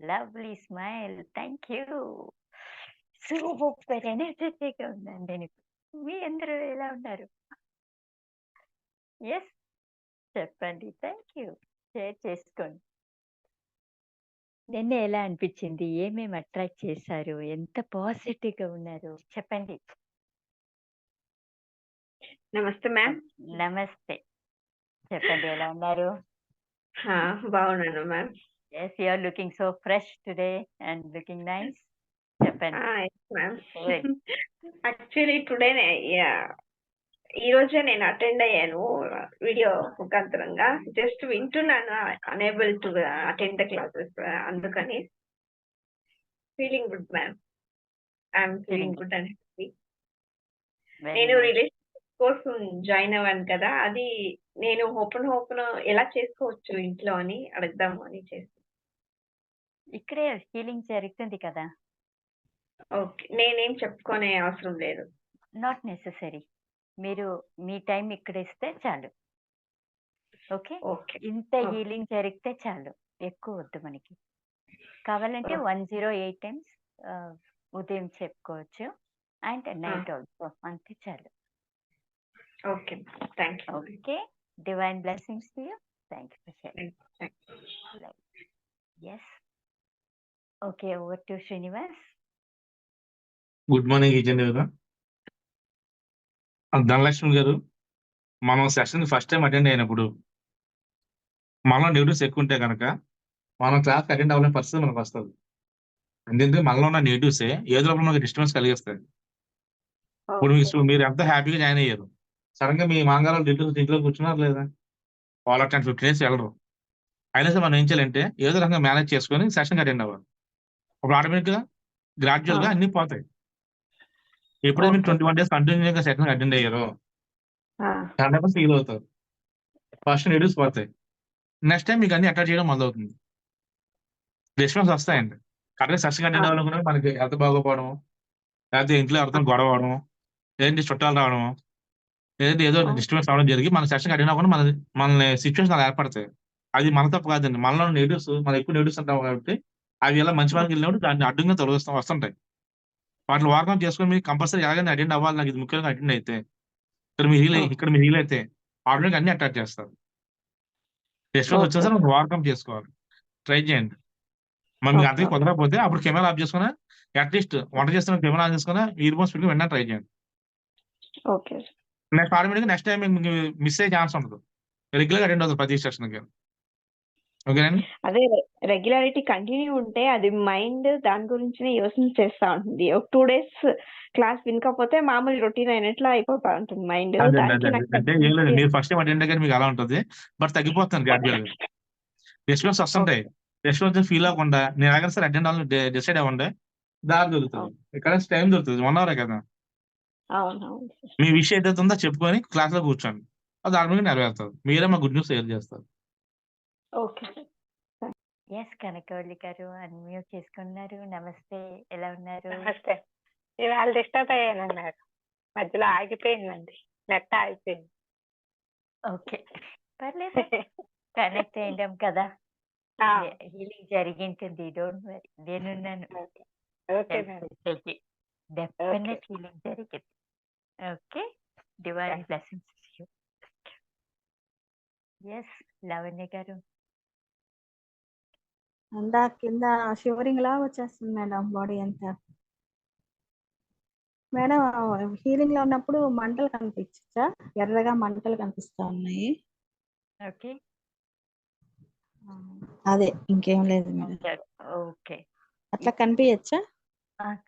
Lovely smile. Thank you. Super ఎనర్జెటిక్‌గా ఉందండి నేను. మీ అందరూ ఎలా ఉన్నారు? యెస్. చెప్పండి. Thank you. షేర్ చేసుకోండి. నిన్న ఎలా అనిపించింది? ఏమేమి అట్రాక్ట్ చేశారు? ఎంత పాజిటివ్‌గా ఉన్నారు? చెప్పండి. నమస్తే మ్యామ్. నమస్తే. చెప్పండి ఎలా ఉన్నారు? బాగున్నాను ma'am. Yes, you are looking so fresh today and looking nice. చెప్పండి. Yes ma'am. గుడ్. యాక్చువల్లీ టుడేనే ఈ రోజే నేను అటెండ్ అయ్యాను వీడియో ముఖాంతరంగా. జస్ట్ వింటున్నాను, unable to attend the classes. అందుకని feeling good ma'am. I'm feeling good and happy. నేను రిలేషన్షిప్ కోసం జాయిన్ అవ్వాను కదా, అది నేను ఓపెన్ ఎలా చేసుకోవచ్చు ఇంట్లో అని అడుగుదాము అని చేస్తాను. ఇక్కడే హీలింగ్ జరుగుతుంది కదా. ఓకే, నేనేం చెప్పుకునే అవసరం లేదు. Not necessary. మీరు మీ టైం ఇక్కడ ఇస్తే చాలు. ఓకే. ఓకే, ఇంత హీలింగ్ జరిగితే చాలు, ఎక్కువ వద్దు మనకి. కావాలంటే 108 టైమ్స్ ఉదయం చెప్పుకోవచ్చు అండ్ నైట్ ఆల్సో, అంతే చాలు. Okay, thank you. Okay, divine blessings to you. Thank you for sharing. Yes. Okay, over to Srinivas. Good morning ఈచండి గారు. ధనలక్ష్మి గారు, మనం సెషన్ ఫస్ట్ టైం అటెండ్ అయినప్పుడు మనలో నెగిటివ్స్ ఎక్కువ ఉంటే కనుక మనం క్లాస్ అటెండ్ అవ్వలేని పరిస్థితి మనకు వస్తుంది. ఎందుకంటే మనలో ఉన్న నెగిటివ్సే ఏదో ఒకటి మనకి డిస్టర్బెన్స్ కలిగిస్తాయి. ఇప్పుడు మీరు ఎంత హ్యాపీగా జాయిన్ అయ్యారు, సడన్ గా మీ మాంగారాలు ఇంట్లో కూర్చున్నారు లేదా, వాళ్ళు 10-15 డేస్ వెళ్ళరు. అయినా సరే మనం ఏం చేయాలంటే ఏదో రకంగా మేనేజ్ చేసుకొని సెషన్ అటెండ్ అవ్వాలి. అప్పుడు ఆటోమేటిక్ గా గ్రాడ్యువల్ గా అన్ని పోతాయి. ఎప్పుడైతే మీరు 21 డేస్ కంటిన్యూగా సెషన్ అటెండ్ అయ్యారో 100% ఫీల్ అవుతారు. ఫస్ట్ నెగిటివ్స్ పోతాయి, నెక్స్ట్ టైం మీకు అన్ని అటాచ్ చేయడం మొదలవుతుంది. రెస్పాన్స్ వస్తాయండి. కరెక్ట్గా సెషన్ అటెండ్ అవ్వాలనుకున్నా మనకి హెల్త్ బాగోపోవడం, లేకపోతే ఇంట్లో ఎవరితో గొడవ అవడం, లేదంటే చుట్టాలు రావడం, లేదంటే ఏదో డిస్టర్బెన్స్ అవడం జరిగి మన సెషన్ అటెండ్ అవ్వకుండా మనల్ని సిచ్యువేషన్ అలా ఏర్పడతాయి. అది మన తప్పు కాదండి, మనలో నెగిటివ్స్, మనం ఎక్కువ నెగిటివ్స్ అంటాం కాబట్టి అవి ఎలా మంచి వాళ్ళకి వెళ్ళినప్పుడు దాన్ని అడ్డంగా వస్తుంటాయి. వాటిని ఓవర్కమ్ చేసుకొని మీరు కంపల్సరీ ఎలాగైనా అటెండ్ అవ్వాలి. నాకు ఇది ముఖ్యంగా అటెండ్ అయితే ఇక్కడ మీరు హీల్ అయితే ఆటోమేటిక్ అన్ని అటాచ్ చేస్తారు. రెస్పాన్స్ వచ్చిన సార్ ఓవర్కమ్ చేసుకోవాలి, ట్రై చేయండి. మరి మీకు అంతగా కుదరకపోతే అప్పుడు కెమెరా ఆఫ్ చేసుకున్నా, అట్లీస్ట్ వంట చేస్తున్న కెమెరా ఆన్ చేసుకున్నా ఇయర్ ఫోన్స్ పెట్టుకుని వెంటనే ట్రై చేయండి. Okay, next automatic next time మీకు మిస్ అయ్యే ఛాన్స్ ఉండదు. రెగ్యులర్ అటెండ్ అవుతుంది ప్రతి సెషన్కి. ఓకేనండి. అదే రెగ్యులారిటీ కంటిన్యూ ఉంటే అది మైండ్ దాని గురించినే యోచన చేస్తా ఉంటుంది. ఒక 2 days క్లాస్ వినకపోతే మామూలు రొటీన్ అయినట్లు అయిపోతా ఉంటుంది మైండ్. అంటే ఏం లేదు, మీరు ఫస్ట్ టైం అటెండ్ అయ్యాక మీకు అలా ఉంటుంది, బట్ తగ్గిపోతుంది గ్రాడ్యువల్ గా. రెస్పాన్స్ వస్తుంటాయి. రెస్పాన్స్ ఫీల్ అవ్వకుండా నేను ఎలాగైనా సరే అటెండ్ అవ్వాలని డిసైడ్ అవ్వండి, దారి దొరుకుతుంది. ఇక్కడ టైం దొరుకుతుంది, 1 hour కదా. మీ విషయం ఏదైతే ఉందో చెప్పుకొని క్లాస్ లో కూర్చోండి, అది ఆటోమేటిక్ నెరవేరుతుంది. మీరే మా గుడ్ న్యూస్ షేర్ చేస్తారు. ఓకే. ఎస్, కనకవల్లి గారు అన్మ్యూట్ చేసుకున్నారు. నమస్తే, ఎలా ఉన్నారు? నమస్తే. ఇవాళ డిస్టర్బ్ అయ్యానన్నారు, మధ్యలో ఆగిపోయిందండి, నెట్ ఆగిపోయింది. ఓకే, పర్లేదు, కనెక్ట్ అయ్యాం కదా. హీలింగ్ జరిగింటుంది, డోంట్ వరీ, నేనున్నాను. డెఫినెట్ హీలింగ్ జరిగింది. Okay, divine blessings. Yes, Lavanya garu. అంతా కింద షివరింగ్ లా వచ్చేస్తుంది మేడం, బాడీ అంతా. మేడం, హీలింగ్ లో ఉన్నప్పుడు మంటలు కనిపించచ్చా? ఎర్రగా మంటలు కనిపిస్తా ఉన్నాయి. ఓకే, అదే, ఇంకేం లేదు మేడం. ఓకే, అట్లా కనిపించచ్చా?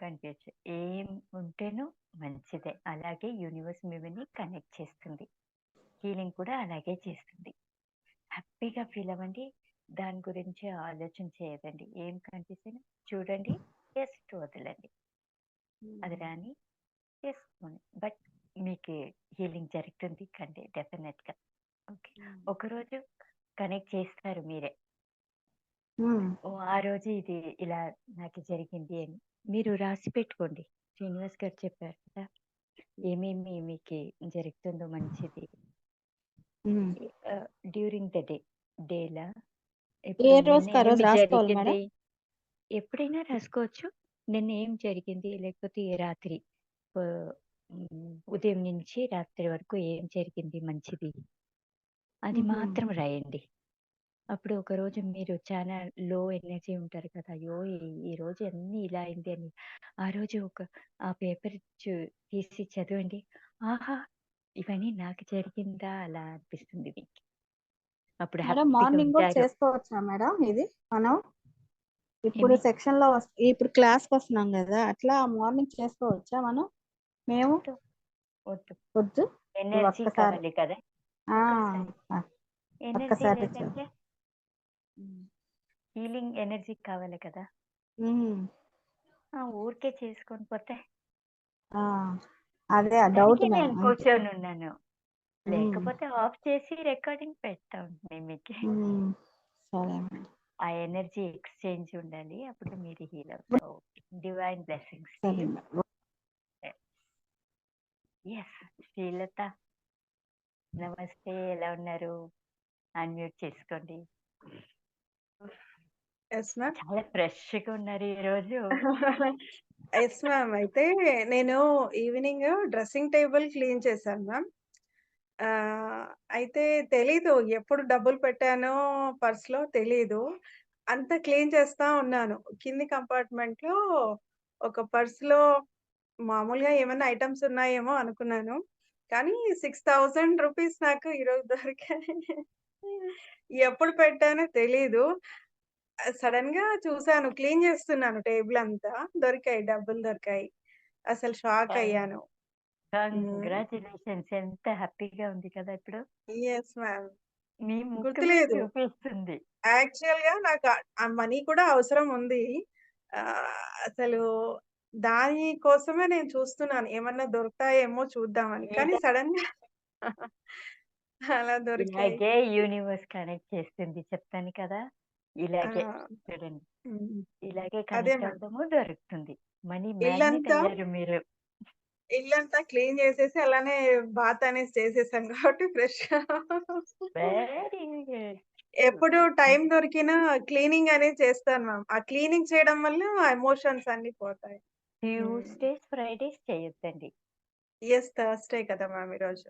కనిపించచ్చు. ఏం ఉంటేనో మంచిదే. అలాగే యూనివర్స్ మిమ్మల్ని కనెక్ట్ చేస్తుంది, హీలింగ్ కూడా అలాగే చేస్తుంది. హ్యాపీగా ఫీల్ అవ్వండి, దాని గురించి ఆలోచన చేయదండి. ఏం కనిపిస్తుంది చూడండి, జస్ట్ వదలండి, అది రాని చేసుకోండి. బట్ మీకు హీలింగ్ జరుగుతుంది కండి, డెఫినెట్గా. ఓకే, ఒకరోజు కనెక్ట్ చేస్తారు మీరే, ఆ రోజు ఇది ఇలా నాకు జరిగింది అని మీరు రాసి పెట్టుకోండి. శ్రీనివాస్ గారు చెప్పారు కదా ఏమేమి మీకు జరుగుతుందో మంచిది డ్యూరింగ్ ద డేలా. ఏ రోజు జరిగింది ఎప్పుడైనా రాసుకోవచ్చు. నిన్న ఏం జరిగింది, లేకపోతే ఈ రాత్రి ఉదయం నుంచి రాత్రి వరకు ఏం జరిగింది మంచిది, అది మాత్రం రాయండి. అప్పుడు ఒకరోజు మీరు చాలా లో ఎనర్జీ ఉంటారు కదా, అయ్యో ఈ రోజు అన్ని ఇలా అయింది అని, ఆ రోజు ఆ పేపర్ తీసి చదవండి. ఆహా, ఇవన్నీ నాకు జరిగిందా అలా అనిపిస్తుంది మీకు. అప్పుడు మేడం హ్యాపీగా మార్నింగ్ కూడా ఉంటారు. చేసుకోవచ్చా మేడం ఇది మనం? ఇప్పుడు ఏమి సెక్షన్ లో ఇప్పుడు క్లాస్ కి వస్తున్నాం కదా, అట్లా మార్నింగ్ చేసుకోవచ్చా మనం? మేము వద్దు వద్దు, వద్దు ఎనర్జీ ఒక్కసారి కావాలి కదా. ఆ, ఎనర్జీ ఒక్కసారి లేదంటే హీలింగ్ ఎనర్జీ కావాలి కదా. ఊరికే చేసుకొని పోతే అదే డౌట్ అందుకే నేను మేడం. కూర్చొని ఉన్నాను. లేకపోతే ఆఫ్ చేసి రికార్డింగ్ పెడతా ఉంటాను మీకు. సరే మేడం. ఆ ఎనర్జీ ఎక్స్చేంజ్ ఉండాలి, అప్పుడు మీరు హీల్ అవుతారు. Divine blessings. సరే మేడం. ఎస్, శ్రీలత నమస్తే, ఎలా ఉన్నారు? అన్మ్యూట్ చేసుకోండి. Yes ma'am. చాలా ఫ్రెష్ గా ఉన్నారు ఈ రోజు. Yes ma'am. అయితే నేను ఈవినింగ్ డ్రెస్సింగ్ టేబుల్ క్లీన్ చేశాను మ్యామ్. అయితే తెలీదు ఎప్పుడు డబ్బులు పెట్టానో పర్స్లో తెలీదు. అంతా క్లీన్ చేస్తా ఉన్నాను. కింది కంపార్ట్మెంట్ లో ఒక పర్స్లో మామూలుగా ఏమైనా ఐటమ్స్ ఉన్నాయేమో అనుకున్నాను. కానీ 6000 రూపీస్ నాకు ఈరోజు దొరికాయి. ఎప్పుడు పెట్టానో తెలీదు. సడన్ గా చూసాను, క్లీన్ చేస్తున్నాను టేబుల్ అంతా, దొరికాయి, డబ్బులు దొరికాయి. అసలు షాక్ అయ్యాను. కంగ్రాచులేషన్స్, ఎంత హ్యాపీగా ఉంది కదా ఇప్పుడు. Yes ma'am. మీ ముఖమే గుర్తులేదు. చూపిస్తుంది. యాక్చువల్ గా నాకు ఆ మనీ కూడా అవసరం ఉంది. అసలు దాని కోసమే నేను చూస్తున్నాను, ఏమన్నా దొరుకుతాయేమో చూద్దామని. కానీ సడన్ గా అలా దొరికాయి. ఇలాగే యూనివర్స్ కనెక్ట్ చేస్తుంది, చెప్తాను కదా. ఇలాగే చూడండి, ఇలాగే అదే కనెక్ట్ మ్యామ్. అవడము దొరుకుతుంది. మనీ మ్యాగ్నెట్ ఇల్లంతా అయ్యారు మీరు. ఇల్లంతా క్లీన్ చేసేసి అలానే బాత్ అనేసి చేసేసాను కాబట్టి ఫ్రెష్. Very good. ఎప్పుడు టైం దొరికినా క్లీనింగ్ అనేది చేస్తాను మ్యామ్. ఆ క్లీనింగ్ చేయడం వల్ల ఎమోషన్స్ అన్ని పోతాయి. ట్యూస్డేస్ ఫ్రైడేస్ చేయొద్దండి. ఎస్, థర్స్డే కదా మ్యామ్ ఈరోజు.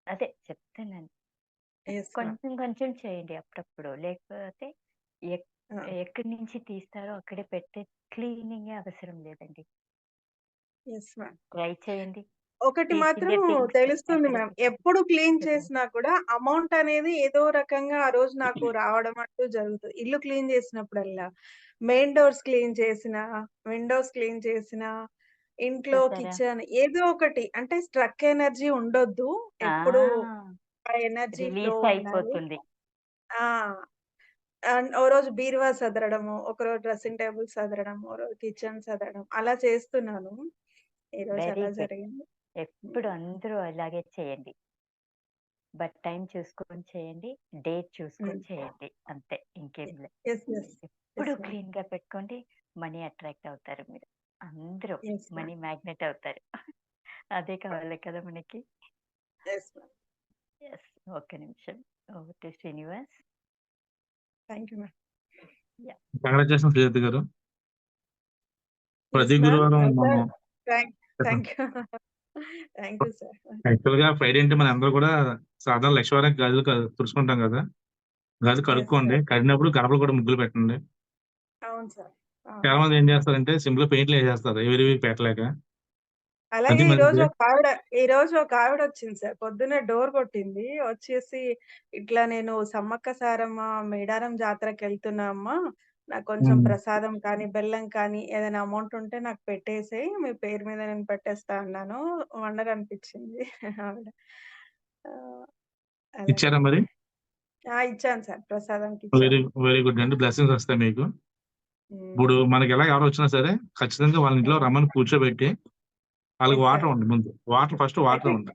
అదే చెప్తున్నాను, ఎస్ మ్యామ్. కొంచెం కొంచెం చేయండి అప్పుడప్పుడు. లేకపోతే ఎక్కడి నుంచి తీస్తారో అక్కడే పెట్టే క్లీనింగ్ అవసరం లేదండి. Yes ma'am. ట్రై చేయండి. ఒకటి మాత్రం తెలుస్తుంది మ్యామ్, ఎప్పుడు క్లీన్ చేసినా కూడా అమౌంట్ అనేది ఏదో రకంగా ఆ రోజు నాకు రావడం అంటూ జరుగుతుంది. ఇల్లు క్లీన్ చేసినప్పుడల్లా, మెయిన్ డోర్స్ క్లీన్ చేసిన, విండోస్ క్లీన్ చేసిన, ఇంట్లో కిచెన్ ఏదో ఒకటి, అంటే స్ట్రక్ ఎనర్జీ ఉండొద్దు, ఎప్పుడు ఆ ఎనర్జీ ఫ్లో రిలీజ్ ఉండాలి. అయిపోతుంది. ఓ రోజు బీరువా సదరడము, ఒకరోజు డ్రెస్సింగ్ టేబుల్ సదరడం, ఓ రోజు కిచెన్ సదరడం, అలా చేస్తున్నాను. ఈ రోజు వెరీ అలా గుడ్. జరిగింది. ఎప్పుడు అందరూ అలాగే చేయండి. బట్ టైం చూసుకొని చేయండి, డేట్ చూసుకొని చేయండి, అంతే, ఇంకేం లేదు. ఎస్ ఎస్ ఎప్పుడు ఎస్ మ్యామ్. క్లీన్ గా పెట్టుకోండి, మనీ అట్రాక్ట్ అవుతారు మీరు. అందరూ ఎస్ మ్యామ్. మనీ మ్యాగ్నెట్ అవుతారు. అదే కావాలి కదా మనకి. Yes ma'am. ఎస్, ఒక్క నిమిషం. Over to Srinivas. Thank you ma'am. Congratulation Srilatha గారు. ప్రతి ఎస్ మ్యామ్. గురువారం సార్, మనం thank you. Thank you sir. Actual గా ఫ్రైడే అంటే మన అందరూ కూడా సాధారణ లక్ష్మీవారం గదులు తుడుచుకుంటాం కదా, గది కడుక్కోండి. సార్. కడిగినప్పుడు గడపలు కూడా ముగ్గులు పెట్టండి. అవును సార్. చాలా మంది ఏం చేస్తారంటే సింపుల్ పెయింట్లు వేసేస్తారు, ఎవరి పెట్టలేక. అలాగే అది మంచిది. ఈ రోజు ఒక ఆవిడ వచ్చింది సార్, పొద్దున్నే డోర్ కొట్టింది, వచ్చేసి ఇట్లా నేను సమ్మక్క సారమ్మ మేడారం జాతరకి వెళ్తున్నా అమ్మా, నాకు కొంచెం ప్రసాదం కానీ బెల్లం కానీ ఏదైనా అమౌంట్ ఉంటే నాకు పెట్టేసేయి, మీ పేరు మీద నేను పెట్టేస్తా అన్నాను. వండర్ అనిపించింది ఆవిడ. అలాగే ఇచ్చారా మరి? ఇచ్చాను సార్, ప్రసాదంకి వెరీ ఇచ్చాను. వెరీ గుడ్ అండి, బ్లెస్సింగ్స్ వస్తాయి మీకు. ఇప్పుడు మనకి ఎలా ఎవరు వచ్చినా సరే ఖచ్చితంగా వాళ్ళ ఇంట్లో రమ్మని కూర్చోబెట్టి వాళ్ళకి Yes, వాటర్ sir. ఉంది. ముందు ఫస్ట్ వాటర్ ఉంది.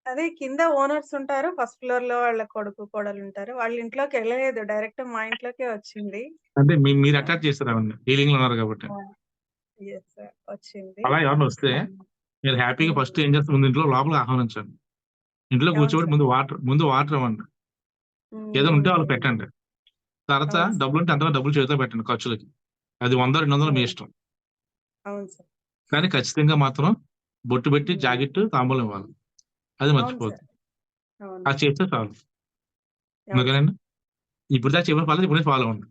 అదే కింద ఓనర్స్ ఉంటారు, ఫస్ట్ ఫ్లోర్ లో వాళ్ళ కొడుకు కోడలు ఉంటారు. వాళ్ళ ఇంట్లోకి వెళ్ళలేదు, డైరెక్ట్ మా ఇంట్లోకే వచ్చింది. అంటే మీరు అటాక్ చేస్తారు అవన్నీ, హీలింగ్ లో ఉన్నారు కాబట్టి. Yes, sir. వచ్చింది. అలా ఎవరిని వస్తే మీరు హ్యాపీగా ఫస్ట్ ఏం చేస్తారు, ముందు ఇంట్లో లోపలికి ఆహ్వానించండి. ఇంట్లో కూర్చోబెట్టి ముందు వాటర్ ఇవ్వండి. ఏదో ఉంటే వాళ్ళు పెట్టండి. తర్వాత డబ్బులు ఉంటే అంతగా డబ్బులు చేతిలో పెట్టండి ఖర్చులకి. అది 100-200 మీ అవును. ఇష్టం. అవును సార్. కానీ ఖచ్చితంగా మాత్రం బొట్టు పెట్టి ఉమ్. జాకెట్ తాంబూలం ఇవ్వాలి. అది అవును మర్చిపోద్దు. సార్. అవును. అది చేస్తే చాలు. అవును సార్. ఓకేనండి. ఇప్పుడు దాకా చెప్పిన పద్ధతి ఇప్పుడు ఫాలో అవ్వండి.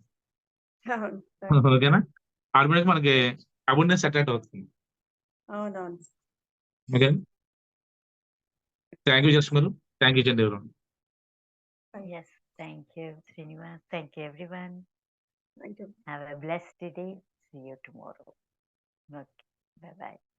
అవును. Thank you. ఓకేనా? ఆటోమేటిక్ మనకి అబౌండెన్స్ అట్రాక్ట్ అవుతుంది. అవునవును sir. Okay. Thank you just గారు. Thank you Chandra. Yes, thank you, Srinivas. Thank you, everyone. Thank you. Have a blessed day. See you tomorrow. Okay, bye bye.